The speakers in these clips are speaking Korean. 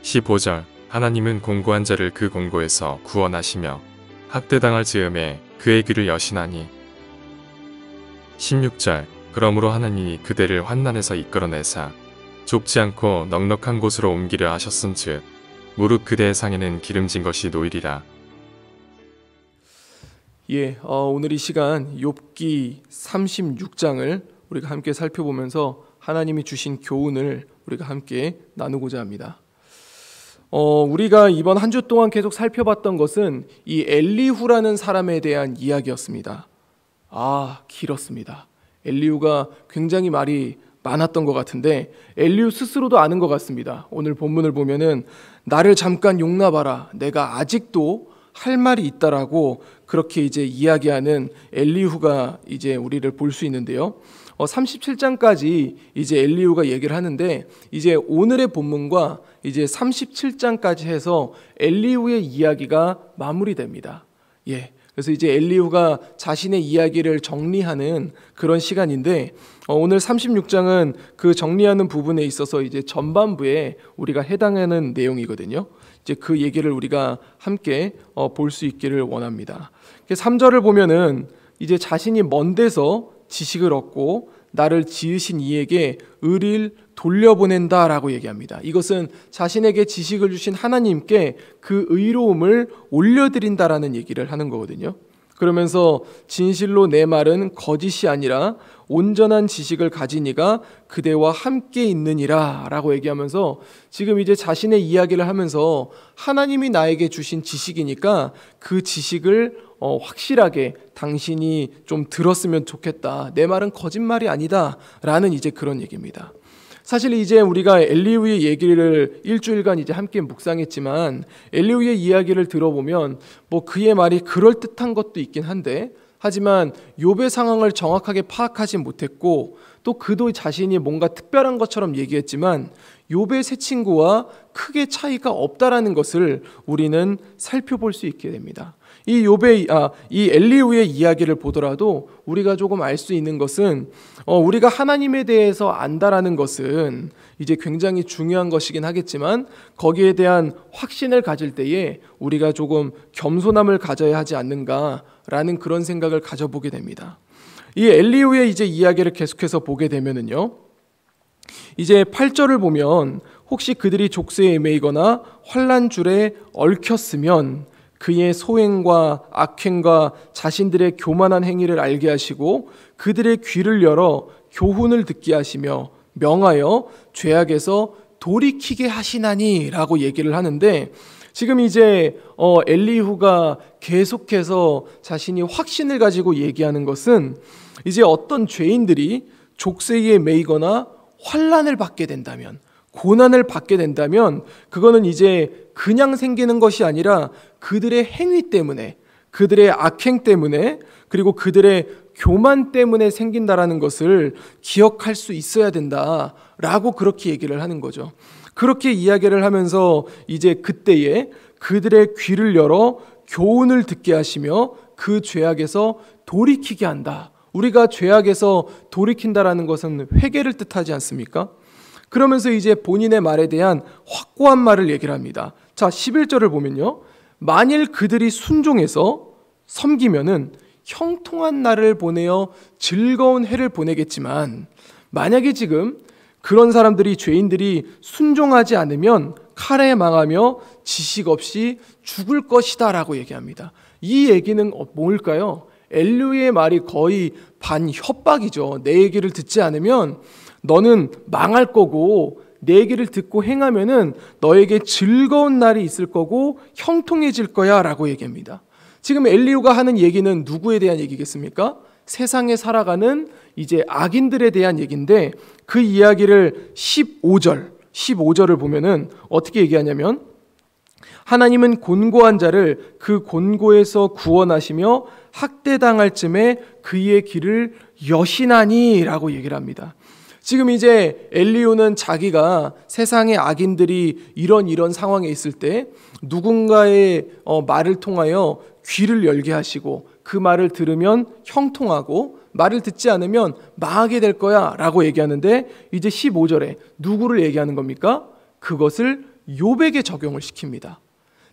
15절 하나님은 곤고한 자를 그 곤고에서 구원하시며 학대당할 즈음에 그의 귀를 여시나니. 16절 그러므로 하나님이 그대를 환난에서 이끌어내사 좁지 않고 넉넉한 곳으로 옮기려 하셨음즉 무릇 그대의 상에는 기름진 것이 놓이리라. 오늘 이 시간 욥기 36장을 우리가 함께 살펴보면서 하나님이 주신 교훈을 우리가 함께 나누고자 합니다. 우리가 이번 한 주 동안 계속 살펴봤던 것은 이 엘리후라는 사람에 대한 이야기였습니다. 길었습니다. 엘리후가 굉장히 말이 많았던 것 같은데 엘리후 스스로도 아는 것 같습니다. 오늘 본문을 보면은 나를 잠깐 용납하라. 내가 아직도 할 말이 있다라고 그렇게 이제 이야기하는 엘리후가 이제 우리를 볼 수 있는데요. 37장까지 이제 엘리후가 얘기를 하는데 이제 오늘의 본문과 이제 37장까지 해서 엘리후의 이야기가 마무리됩니다. 그래서 이제 엘리후가 자신의 이야기를 정리하는 그런 시간인데 오늘 36장은 그 정리하는 부분에 있어서 이제 전반부에 우리가 해당하는 내용이거든요. 이제 그 얘기를 우리가 함께 볼 수 있기를 원합니다. 3절을 보면은 이제 자신이 먼 데서 지식을 얻고 나를 지으신 이에게 의를 돌려보낸다라고 얘기합니다. 이것은 자신에게 지식을 주신 하나님께 그 의로움을 올려드린다라는 얘기를 하는 거거든요. 그러면서 진실로 내 말은 거짓이 아니라 온전한 지식을 가진 이가 그대와 함께 있느니라 라고 얘기하면서 지금 이제 자신의 이야기를 하면서 하나님이 나에게 주신 지식이니까 그 지식을 확실하게 당신이 좀 들었으면 좋겠다. 내 말은 거짓말이 아니다 라는 이제 그런 얘기입니다. 사실 이제 우리가 엘리후의 얘기를 일주일간 이제 함께 묵상했지만 엘리후의 이야기를 들어보면 뭐 그의 말이 그럴듯한 것도 있긴 한데 하지만 욥의 상황을 정확하게 파악하지 못했고 또 그도 자신이 뭔가 특별한 것처럼 얘기했지만 욥의 세 친구와 크게 차이가 없다라는 것을 우리는 살펴볼 수 있게 됩니다. 이 엘리후의 이야기를 보더라도 우리가 조금 알 수 있는 것은 우리가 하나님에 대해서 안다라는 것은 이제 굉장히 중요한 것이긴 하겠지만 거기에 대한 확신을 가질 때에 우리가 조금 겸손함을 가져야 하지 않는가라는 그런 생각을 가져보게 됩니다. 이 엘리후의 이제 이야기를 계속해서 보게 되면은요. 이제 8절을 보면 혹시 그들이 족쇄에 매이거나 환난줄에 얽혔으면 그의 소행과 악행과 자신들의 교만한 행위를 알게 하시고 그들의 귀를 열어 교훈을 듣게 하시며 명하여 죄악에서 돌이키게 하시나니 라고 얘기를 하는데 지금 이제 엘리후가 계속해서 자신이 확신을 가지고 얘기하는 것은 이제 어떤 죄인들이 족쇄에 매이거나 환난을 받게 된다면 고난을 받게 된다면 그거는 이제 그냥 생기는 것이 아니라 그들의 행위 때문에 그들의 악행 때문에 그리고 그들의 교만 때문에 생긴다라는 것을 기억할 수 있어야 된다라고 그렇게 얘기를 하는 거죠. 그렇게 이야기를 하면서 이제 그때에 그들의 귀를 열어 교훈을 듣게 하시며 그 죄악에서 돌이키게 한다. 우리가 죄악에서 돌이킨다라는 것은 회개를 뜻하지 않습니까? 그러면서 이제 본인의 말에 대한 확고한 말을 얘기를 합니다. 자, 11절을 보면요. 만일 그들이 순종해서 섬기면은 형통한 날을 보내어 즐거운 해를 보내겠지만 만약에 지금 그런 사람들이 죄인들이 순종하지 않으면 칼에 망하며 지식 없이 죽을 것이다 라고 얘기합니다. 이 얘기는 뭘까요? 엘리후의 말이 거의 반 협박이죠. 내 얘기를 듣지 않으면 너는 망할 거고 내 얘기를 듣고 행하면은 너에게 즐거운 날이 있을 거고 형통해질 거야 라고 얘기합니다. 지금 엘리후가 하는 얘기는 누구에 대한 얘기겠습니까? 세상에 살아가는 이제 악인들에 대한 얘기인데 그 이야기를 15절을 보면은 어떻게 얘기하냐면 하나님은 곤고한 자를 그 곤고에서 구원하시며 학대당할 쯤에 그의 길을 여시나니 라고 얘기를 합니다. 지금 이제 엘리후는 자기가 세상의 악인들이 이런 상황에 있을 때 누군가의 말을 통하여 귀를 열게 하시고 그 말을 들으면 형통하고 말을 듣지 않으면 망하게 될 거야 라고 얘기하는데 이제 15절에 누구를 얘기하는 겁니까? 그것을 욥에게 적용을 시킵니다.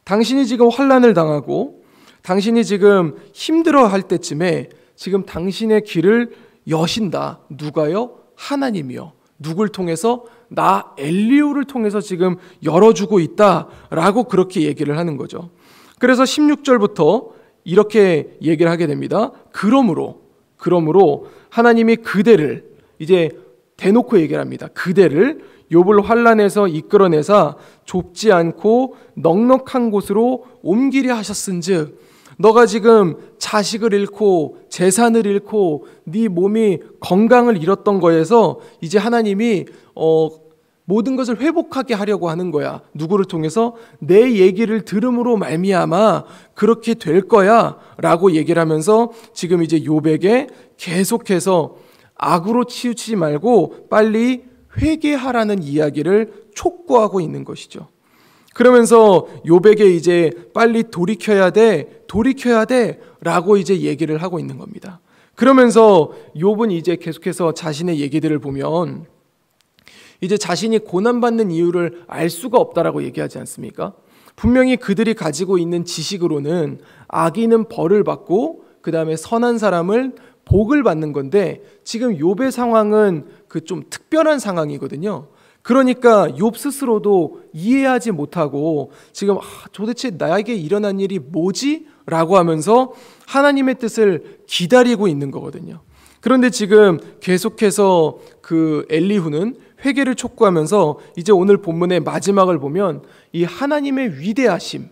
당신이 지금 환난을 당하고 당신이 지금 힘들어할 때쯤에 지금 당신의 길을 여신다. 누가요? 하나님이요. 누굴 통해서? 나 엘리후를 통해서 지금 열어주고 있다라고 그렇게 얘기를 하는 거죠. 그래서 16절부터 이렇게 얘기를 하게 됩니다. 그러므로 하나님이 그대를 이제 대놓고 얘기를 합니다. 그대를 욥을 환난에서 이끌어내사 좁지 않고 넉넉한 곳으로 옮기려 하셨은즉 너가 지금 자식을 잃고 재산을 잃고 네 몸이 건강을 잃었던 거에서 이제 하나님이 모든 것을 회복하게 하려고 하는 거야. 누구를 통해서? 내 얘기를 들음으로 말미암아 그렇게 될 거야 라고 얘기를 하면서 지금 이제 욥에게 계속해서 악으로 치우치지 말고 빨리 회개하라는 이야기를 촉구하고 있는 것이죠. 그러면서 욥에게 이제 빨리 돌이켜야 돼 라고 이제 얘기를 하고 있는 겁니다. 그러면서 욥은 이제 계속해서 자신의 얘기들을 보면 이제 자신이 고난받는 이유를 알 수가 없다라고 얘기하지 않습니까? 분명히 그들이 가지고 있는 지식으로는 악인은 벌을 받고 그 다음에 선한 사람을 복을 받는 건데 지금 욥의 상황은 그 좀 특별한 상황이거든요. 그러니까 욥 스스로도 이해하지 못하고 지금 도대체 나에게 일어난 일이 뭐지? 라고 하면서 하나님의 뜻을 기다리고 있는 거거든요. 그런데 지금 계속해서 그 엘리후는 회개를 촉구하면서 이제 오늘 본문의 마지막을 보면 이 하나님의 위대하심,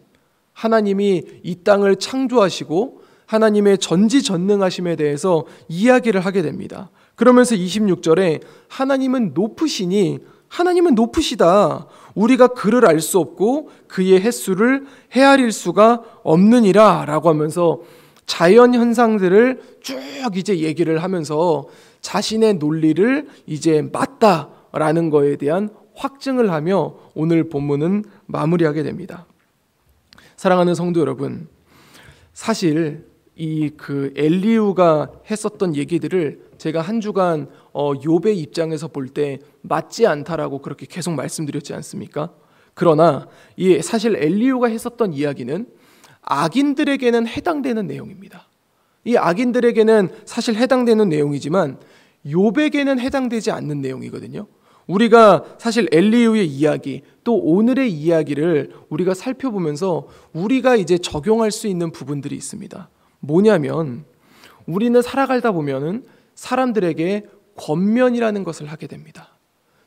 하나님이 이 땅을 창조하시고 하나님의 전지전능하심에 대해서 이야기를 하게 됩니다. 그러면서 26절에 하나님은 높으시니 하나님은 높으시다. 우리가 그를 알 수 없고 그의 횟수를 헤아릴 수가 없느니라 라고 하면서 자연 현상들을 쭉 이제 얘기를 하면서 자신의 논리를 이제 맞다라는 거에 대한 확증을 하며 오늘 본문은 마무리하게 됩니다. 사랑하는 성도 여러분, 사실 이 그 엘리후가 했었던 얘기들을 제가 한 주간 욥의 입장에서 볼 때 맞지 않다라고 그렇게 계속 말씀드렸지 않습니까? 그러나 이 사실 엘리후가 했었던 이야기는 악인들에게는 해당되는 내용입니다. 이 악인들에게는 사실 해당되는 내용이지만 욥에게는 해당되지 않는 내용이거든요. 우리가 사실 엘리후의 이야기 또 오늘의 이야기를 우리가 살펴보면서 우리가 이제 적용할 수 있는 부분들이 있습니다. 뭐냐면 우리는 살아가다 보면은 사람들에게 권면이라는 것을 하게 됩니다.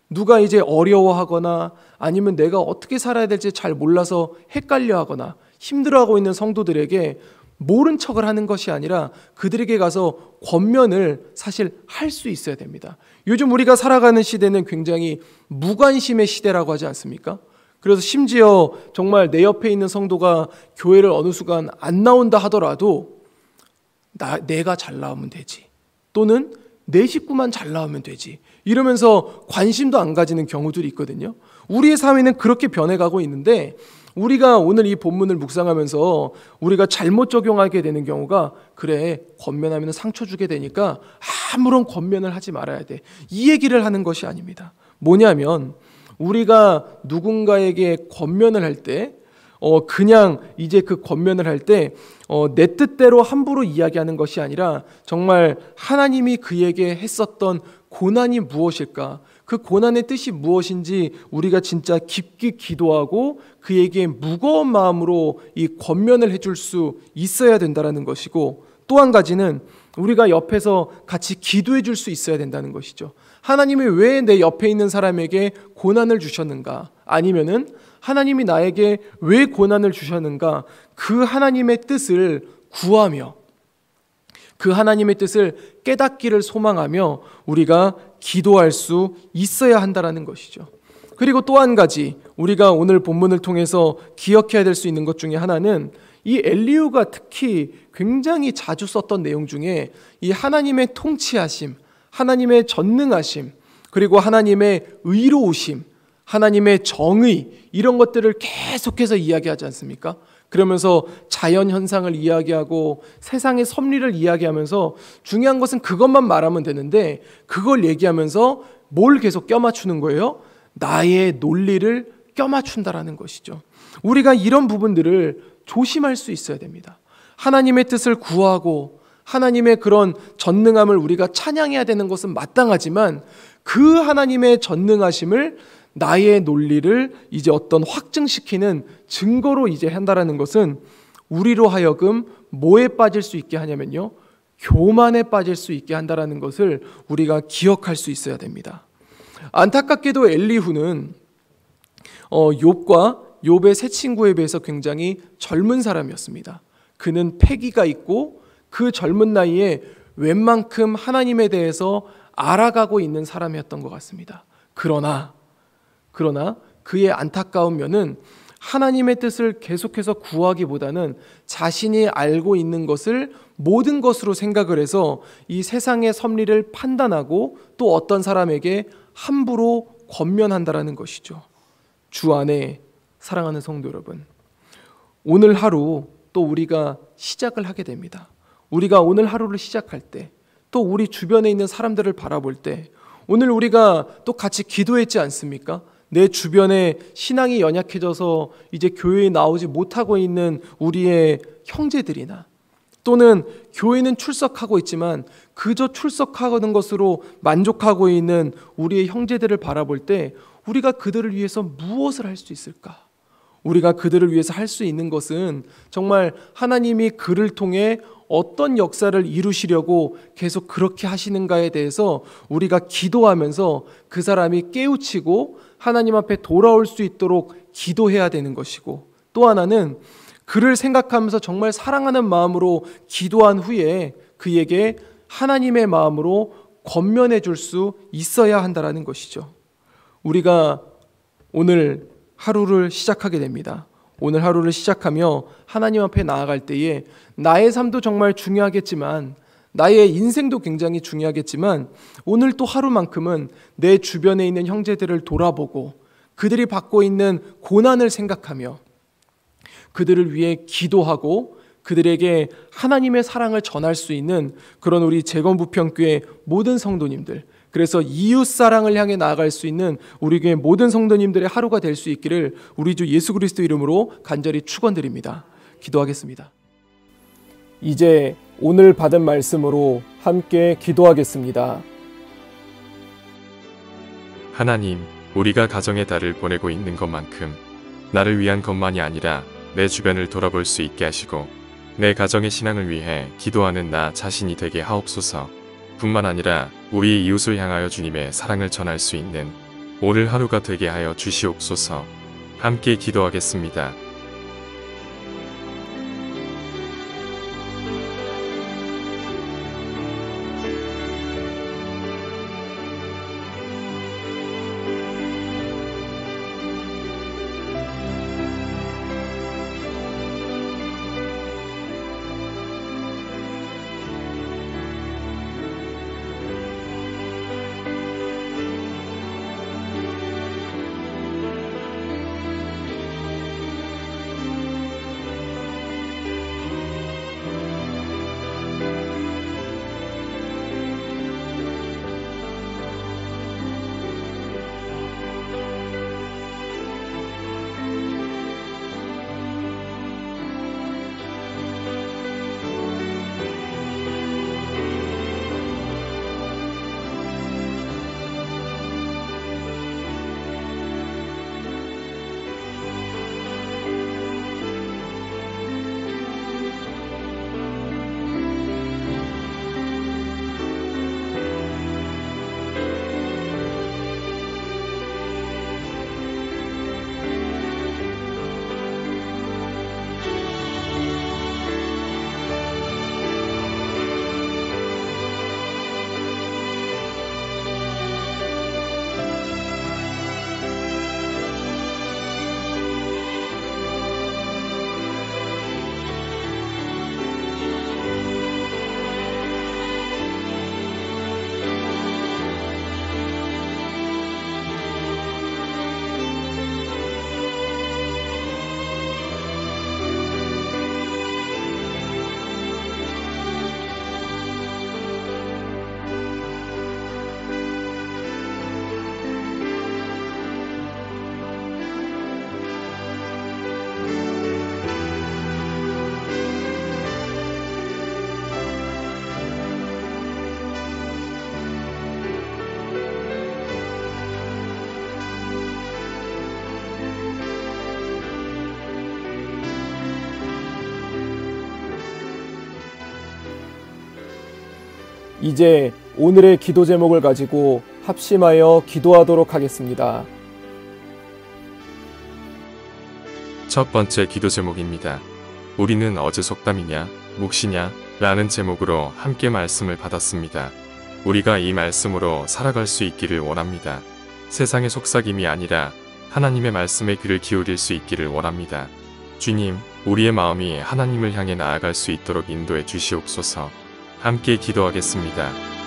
누가 이제 어려워하거나 아니면 내가 어떻게 살아야 될지 잘 몰라서 헷갈려하거나 힘들어하고 있는 성도들에게 모른 척을 하는 것이 아니라 그들에게 가서 권면을 사실 할 수 있어야 됩니다. 요즘 우리가 살아가는 시대는 굉장히 무관심의 시대라고 하지 않습니까? 그래서 심지어 정말 내 옆에 있는 성도가 교회를 어느 순간 안 나온다 하더라도 내가 잘 나오면 되지, 또는 내 식구만 잘 나오면 되지, 이러면서 관심도 안 가지는 경우들이 있거든요. 우리의 사회는 그렇게 변해가고 있는데 우리가 오늘 이 본문을 묵상하면서 우리가 잘못 적용하게 되는 경우가 그래 권면하면 상처 주게 되니까 아무런 권면을 하지 말아야 돼, 이 얘기를 하는 것이 아닙니다. 뭐냐면 우리가 누군가에게 권면을 할 때 그냥 이제 그 권면을 할 때 내 뜻대로 함부로 이야기하는 것이 아니라 정말 하나님이 그에게 했었던 고난이 무엇일까, 그 고난의 뜻이 무엇인지 우리가 진짜 깊이 기도하고 그에게 무거운 마음으로 이 권면을 해줄 수 있어야 된다는 것이고, 또 한 가지는 우리가 옆에서 같이 기도해 줄 수 있어야 된다는 것이죠. 하나님이 왜 내 옆에 있는 사람에게 고난을 주셨는가, 아니면은 하나님이 나에게 왜 고난을 주셨는가, 그 하나님의 뜻을 구하며 그 하나님의 뜻을 깨닫기를 소망하며 우리가 기도할 수 있어야 한다는 것이죠. 그리고 또 한 가지 우리가 오늘 본문을 통해서 기억해야 될 수 있는 것 중에 하나는 이 엘리후가 특히 굉장히 자주 썼던 내용 중에 이 하나님의 통치하심, 하나님의 전능하심, 그리고 하나님의 의로우심, 하나님의 정의, 이런 것들을 계속해서 이야기하지 않습니까? 그러면서 자연 현상을 이야기하고 세상의 섭리를 이야기하면서 중요한 것은 그것만 말하면 되는데 그걸 얘기하면서 뭘 계속 껴맞추는 거예요? 나의 논리를 껴맞춘다라는 것이죠. 우리가 이런 부분들을 조심할 수 있어야 됩니다. 하나님의 뜻을 구하고 하나님의 그런 전능함을 우리가 찬양해야 되는 것은 마땅하지만 그 하나님의 전능하심을 나의 논리를 이제 어떤 확증시키는 증거로 이제 한다라는 것은 우리로 하여금 뭐에 빠질 수 있게 하냐면요, 교만에 빠질 수 있게 한다라는 것을 우리가 기억할 수 있어야 됩니다. 안타깝게도 엘리후는 욥과 욥의 세 친구에 비해서 굉장히 젊은 사람이었습니다. 그는 패기가 있고 그 젊은 나이에 웬만큼 하나님에 대해서 알아가고 있는 사람이었던 것 같습니다. 그러나 그의 안타까운 면은 하나님의 뜻을 계속해서 구하기보다는 자신이 알고 있는 것을 모든 것으로 생각을 해서 이 세상의 섭리를 판단하고 또 어떤 사람에게 함부로 권면한다라는 것이죠. 주 안에 사랑하는 성도 여러분, 오늘 하루 또 우리가 시작을 하게 됩니다. 우리가 오늘 하루를 시작할 때, 또 우리 주변에 있는 사람들을 바라볼 때, 오늘 우리가 또 같이 기도했지 않습니까? 내 주변에 신앙이 연약해져서 이제 교회에 나오지 못하고 있는 우리의 형제들이나, 또는 교회는 출석하고 있지만 그저 출석하는 것으로 만족하고 있는 우리의 형제들을 바라볼 때 우리가 그들을 위해서 무엇을 할 수 있을까? 우리가 그들을 위해서 할 수 있는 것은 정말 하나님이 그를 통해 어떤 역사를 이루시려고 계속 그렇게 하시는가에 대해서 우리가 기도하면서 그 사람이 깨우치고 하나님 앞에 돌아올 수 있도록 기도해야 되는 것이고, 또 하나는 그를 생각하면서 정말 사랑하는 마음으로 기도한 후에 그에게 하나님의 마음으로 권면해 줄 수 있어야 한다는 것이죠. 우리가 오늘 하루를 시작하게 됩니다. 오늘 하루를 시작하며 하나님 앞에 나아갈 때에 나의 삶도 정말 중요하겠지만, 나의 인생도 굉장히 중요하겠지만, 오늘 또 하루만큼은 내 주변에 있는 형제들을 돌아보고 그들이 받고 있는 고난을 생각하며 그들을 위해 기도하고 그들에게 하나님의 사랑을 전할 수 있는 그런 우리 재건부평교회 모든 성도님들, 그래서 이웃사랑을 향해 나아갈 수 있는 우리 교회 모든 성도님들의 하루가 될 수 있기를 우리 주 예수 그리스도 이름으로 간절히 축원드립니다. 기도하겠습니다. 이제 오늘 받은 말씀으로 함께 기도하겠습니다. 하나님, 우리가 가정의 달을 보내고 있는 것만큼 나를 위한 것만이 아니라 내 주변을 돌아볼 수 있게 하시고 내 가정의 신앙을 위해 기도하는 나 자신이 되게 하옵소서. 뿐만 아니라 우리 이웃을 향하여 주님의 사랑을 전할 수 있는 오늘 하루가 되게 하여 주시옵소서. 함께 기도하겠습니다. 이제 오늘의 기도 제목을 가지고 합심하여 기도하도록 하겠습니다. 첫 번째 기도 제목입니다. 우리는 어제 속담이냐, 묵시냐 라는 제목으로 함께 말씀을 받았습니다. 우리가 이 말씀으로 살아갈 수 있기를 원합니다. 세상의 속삭임이 아니라 하나님의 말씀에 귀를 기울일 수 있기를 원합니다. 주님, 우리의 마음이 하나님을 향해 나아갈 수 있도록 인도해 주시옵소서. 함께 기도하겠습니다.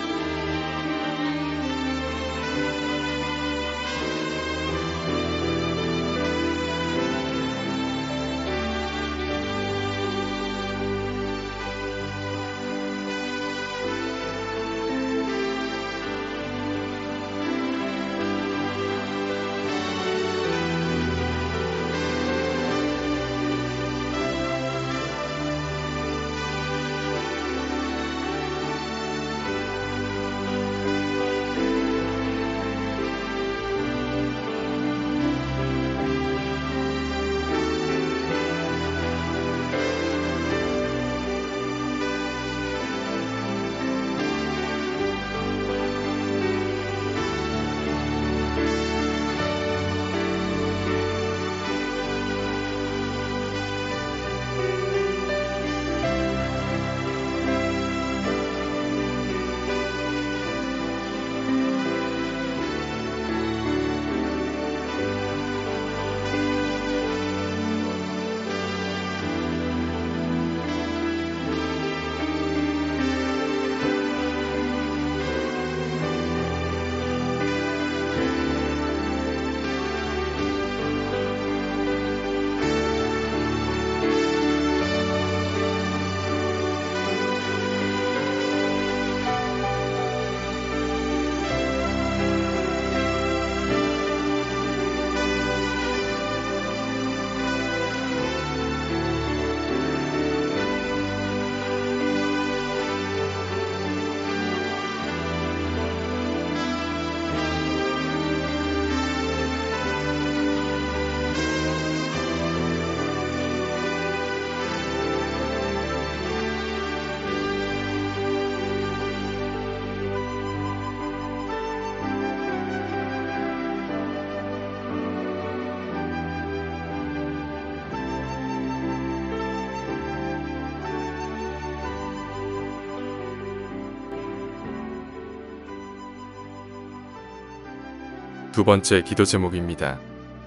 두 번째 기도 제목입니다.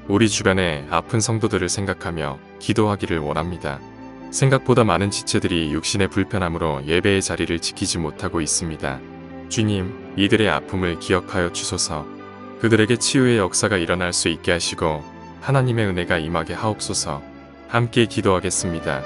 우리 주변의 아픈 성도들을 생각하며 기도하기를 원합니다. 생각보다 많은 지체들이 육신의 불편함으로 예배의 자리를 지키지 못하고 있습니다. 주님, 이들의 아픔을 기억하여 주소서. 그들에게 치유의 역사가 일어날 수 있게 하시고 하나님의 은혜가 임하게 하옵소서. 함께 기도하겠습니다.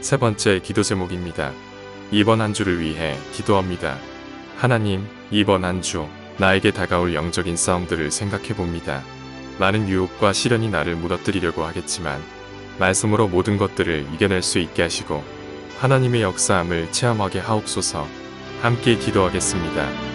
세 번째 기도 제목입니다. 이번 한 주를 위해 기도합니다. 하나님, 이번 한 주 나에게 다가올 영적인 싸움들을 생각해 봅니다. 많은 유혹과 시련이 나를 무너뜨리려고 하겠지만 말씀으로 모든 것들을 이겨낼 수 있게 하시고 하나님의 역사함을 체험하게 하옵소서. 함께 기도하겠습니다.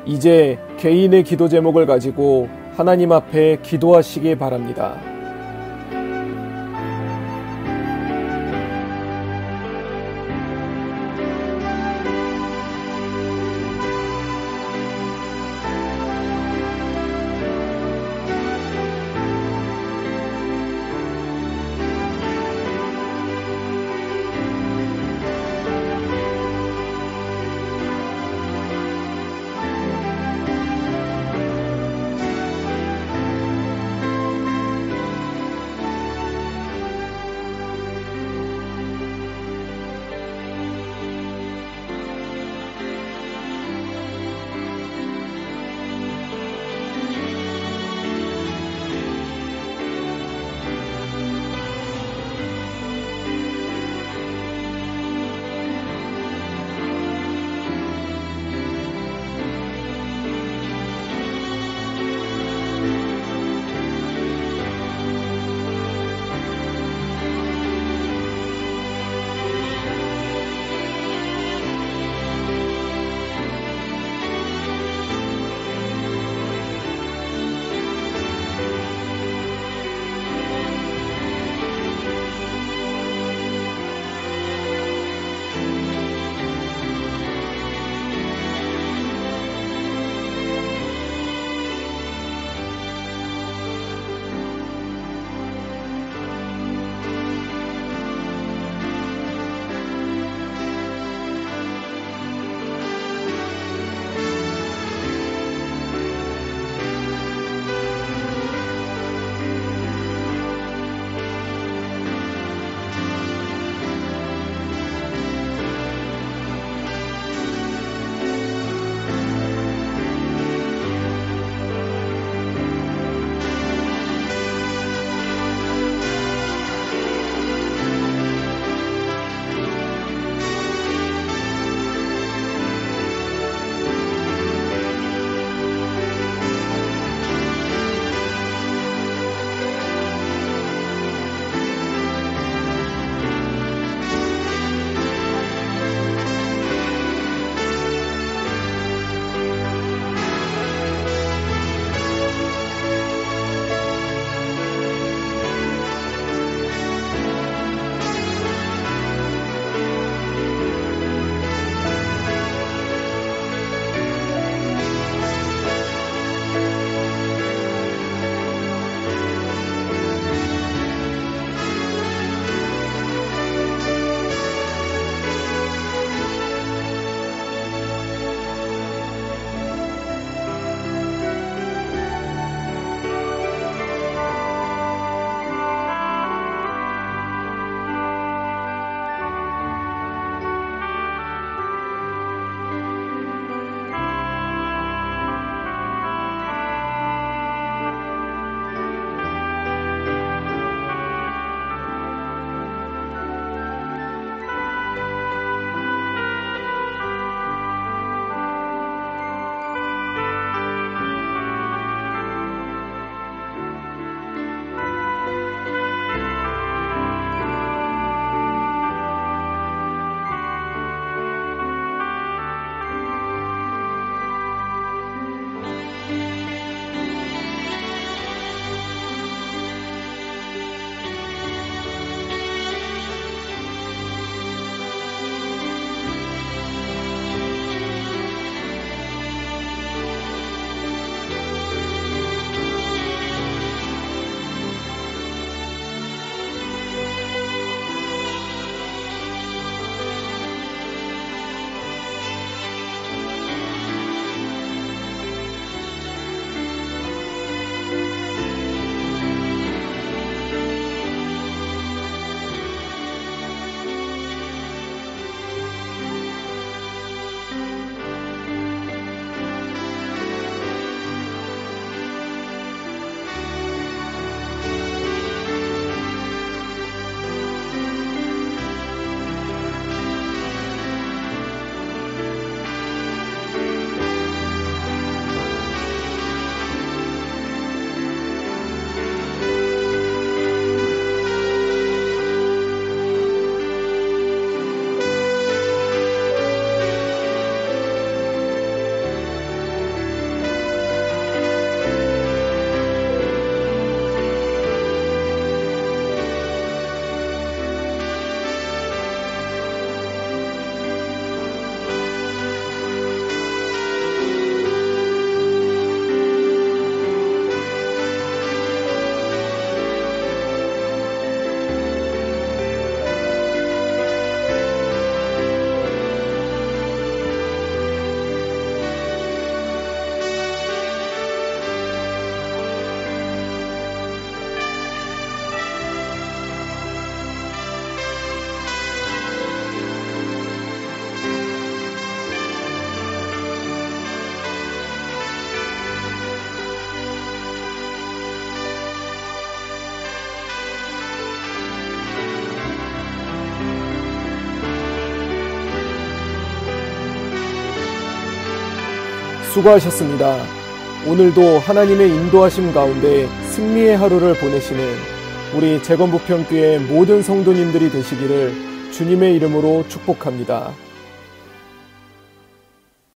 이제 개인의 기도 제목을 가지고 하나님 앞에 기도하시기 바랍니다. 수고하셨습니다. 오늘도 하나님의 인도하심 가운데 승리의 하루를 보내시는 우리 재건부평교회 모든 성도님들이 되시기를 주님의 이름으로 축복합니다.